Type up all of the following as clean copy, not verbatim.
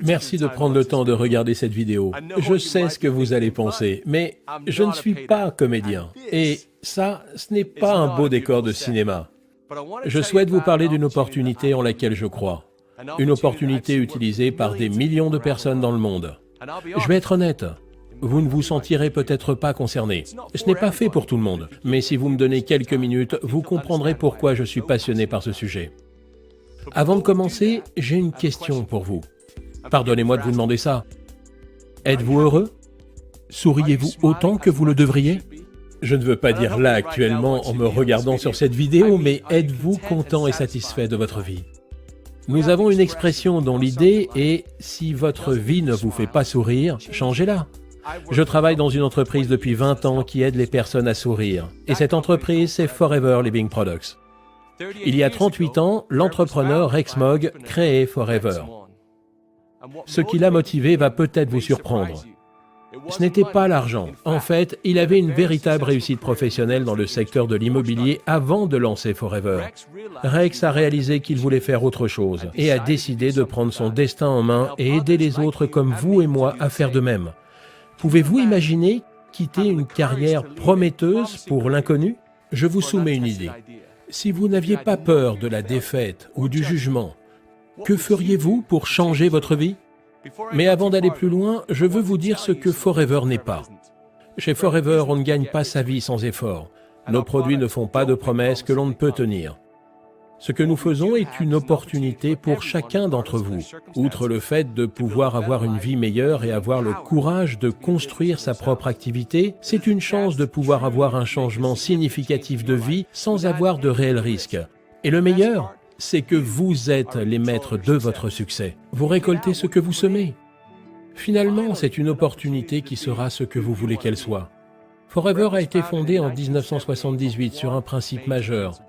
Merci de prendre le temps de regarder cette vidéo. Je sais ce que vous allez penser, mais je ne suis pas comédien. Et ça, ce n'est pas un beau décor de cinéma. Je souhaite vous parler d'une opportunité en laquelle je crois. Une opportunité utilisée par des millions de personnes dans le monde. Je vais être honnête, vous ne vous sentirez peut-être pas concerné. Ce n'est pas fait pour tout le monde, mais si vous me donnez quelques minutes, vous comprendrez pourquoi je suis passionné par ce sujet. Avant de commencer, j'ai une question pour vous. Pardonnez-moi de vous demander ça. Êtes-vous heureux? Souriez-vous autant que vous le devriez? Je ne veux pas dire là actuellement en me regardant sur cette vidéo, mais êtes-vous content et satisfait de votre vie? Nous avons une expression dont l'idée est « si votre vie ne vous fait pas sourire, changez-la ». Je travaille dans une entreprise depuis 20 ans qui aide les personnes à sourire. Et cette entreprise, c'est Forever Living Products. Il y a 38 ans, l'entrepreneur Rex Mogg créait Forever. Ce qui l'a motivé va peut-être vous surprendre. Ce n'était pas l'argent. En fait, il avait une véritable réussite professionnelle dans le secteur de l'immobilier avant de lancer Forever. Rex a réalisé qu'il voulait faire autre chose et a décidé de prendre son destin en main et aider les autres comme vous et moi à faire de même. Pouvez-vous imaginer quitter une carrière prometteuse pour l'inconnu? Je vous soumets une idée. Si vous n'aviez pas peur de la défaite ou du jugement, que feriez-vous pour changer votre vie? Mais avant d'aller plus loin, je veux vous dire ce que Forever n'est pas. Chez Forever, on ne gagne pas sa vie sans effort. Nos produits ne font pas de promesses que l'on ne peut tenir. Ce que nous faisons est une opportunité pour chacun d'entre vous. Outre le fait de pouvoir avoir une vie meilleure et avoir le courage de construire sa propre activité, c'est une chance de pouvoir avoir un changement significatif de vie sans avoir de réels risques. Et le meilleur, c'est que vous êtes les maîtres de votre succès. Vous récoltez ce que vous semez. Finalement, c'est une opportunité qui sera ce que vous voulez qu'elle soit. Forever a été fondé en 1978 sur un principe majeur.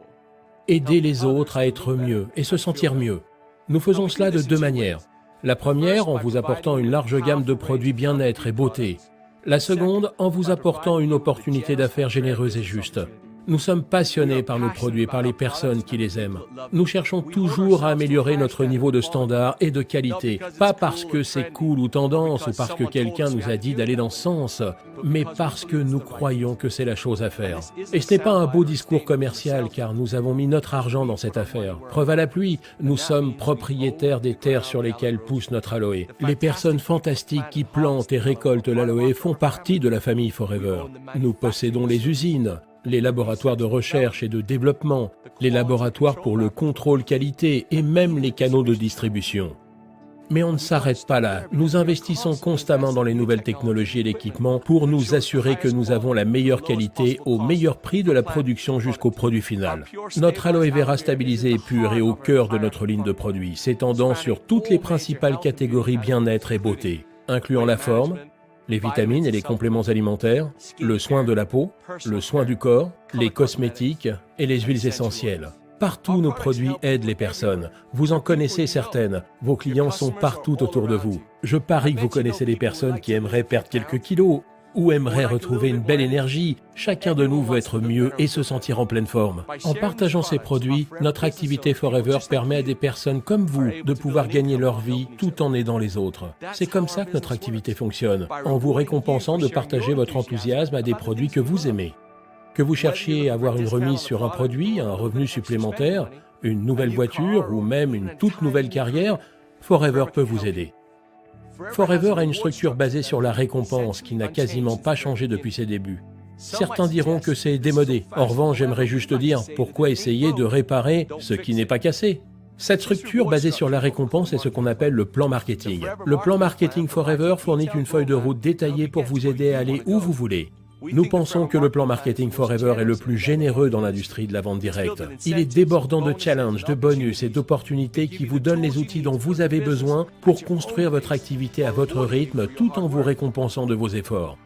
Aider les autres à être mieux et se sentir mieux. Nous faisons cela de deux manières. La première, en vous apportant une large gamme de produits bien-être et beauté. La seconde, en vous apportant une opportunité d'affaires généreuse et juste. Nous sommes passionnés par nos produits et par les personnes qui les aiment. Nous cherchons toujours à améliorer notre niveau de standard et de qualité, pas parce que c'est cool ou tendance ou parce que quelqu'un nous a dit d'aller dans ce sens, mais parce que nous croyons que c'est la chose à faire. Et ce n'est pas un beau discours commercial car nous avons mis notre argent dans cette affaire. Preuve à la pluie, nous sommes propriétaires des terres sur lesquelles pousse notre aloe. Les personnes fantastiques qui plantent et récoltent l'aloe font partie de la famille Forever. Nous possédons les usines, les laboratoires de recherche et de développement, les laboratoires pour le contrôle qualité et même les canaux de distribution. Mais on ne s'arrête pas là. Nous investissons constamment dans les nouvelles technologies et l'équipement pour nous assurer que nous avons la meilleure qualité au meilleur prix de la production jusqu'au produit final. Notre aloe vera stabilisé et pur est au cœur de notre ligne de produits, s'étendant sur toutes les principales catégories bien-être et beauté, incluant la forme, les vitamines et les compléments alimentaires, le soin de la peau, le soin du corps, les cosmétiques et les huiles essentielles. Partout, nos produits aident les personnes. Vous en connaissez certaines. Vos clients sont partout autour de vous. Je parie que vous connaissez des personnes qui aimeraient perdre quelques kilos ou aimeraient retrouver une belle énergie. Chacun de nous veut être mieux et se sentir en pleine forme. En partageant ces produits, notre activité Forever permet à des personnes comme vous de pouvoir gagner leur vie tout en aidant les autres. C'est comme ça que notre activité fonctionne, en vous récompensant de partager votre enthousiasme à des produits que vous aimez. Que vous cherchiez à avoir une remise sur un produit, un revenu supplémentaire, une nouvelle voiture ou même une toute nouvelle carrière, Forever peut vous aider. Forever a une structure basée sur la récompense qui n'a quasiment pas changé depuis ses débuts. Certains diront que c'est démodé. En revanche, j'aimerais juste dire, pourquoi essayer de réparer ce qui n'est pas cassé? Cette structure basée sur la récompense est ce qu'on appelle le plan marketing. Le plan marketing Forever fournit une feuille de route détaillée pour vous aider à aller où vous voulez. Nous pensons que le plan marketing Forever est le plus généreux dans l'industrie de la vente directe. Il est débordant de challenges, de bonus et d'opportunités qui vous donnent les outils dont vous avez besoin pour construire votre activité à votre rythme tout en vous récompensant de vos efforts.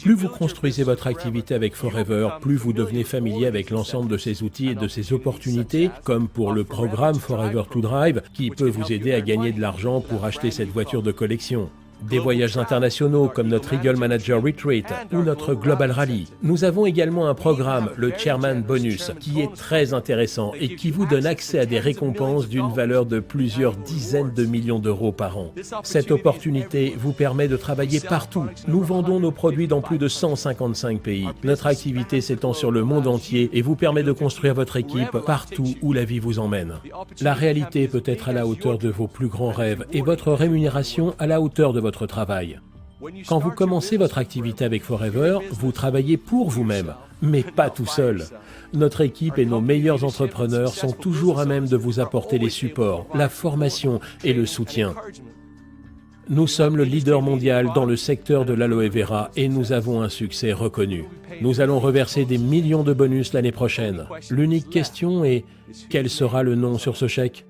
Plus vous construisez votre activité avec Forever, plus vous devenez familier avec l'ensemble de ces outils et de ces opportunités, comme pour le programme Forever to Drive, qui peut vous aider à gagner de l'argent pour acheter cette voiture de collection. des voyages internationaux comme notre Eagle Manager Retreat ou notre Global Rally. Nous avons également un programme, le Chairman Bonus, qui est très intéressant et qui vous donne accès à des récompenses d'une valeur de plusieurs dizaines de millions d'euros par an. Cette opportunité vous permet de travailler partout. Nous vendons nos produits dans plus de 155 pays. Notre activité s'étend sur le monde entier et vous permet de construire votre équipe partout où la vie vous emmène. La réalité peut être à la hauteur de vos plus grands rêves et votre rémunération à la hauteur de votre travail. Quand vous commencez votre activité avec Forever, vous travaillez pour vous-même, mais pas tout seul. Notre équipe et nos meilleurs entrepreneurs sont toujours à même de vous apporter les supports, la formation et le soutien. Nous sommes le leader mondial dans le secteur de l'aloe vera et nous avons un succès reconnu. Nous allons reverser des millions de bonus l'année prochaine. L'unique question est, quel sera le nom sur ce chèque?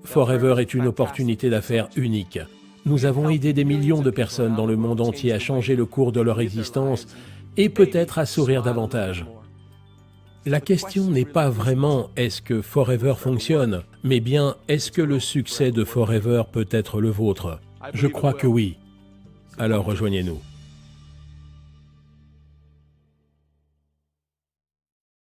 Forever est une opportunité d'affaires unique. Nous avons aidé des millions de personnes dans le monde entier à changer le cours de leur existence et peut-être à sourire davantage. La question n'est pas vraiment « est-ce que Forever fonctionne ?», mais bien « est-ce que le succès de Forever peut être le vôtre ?» Je crois que oui. Alors rejoignez-nous.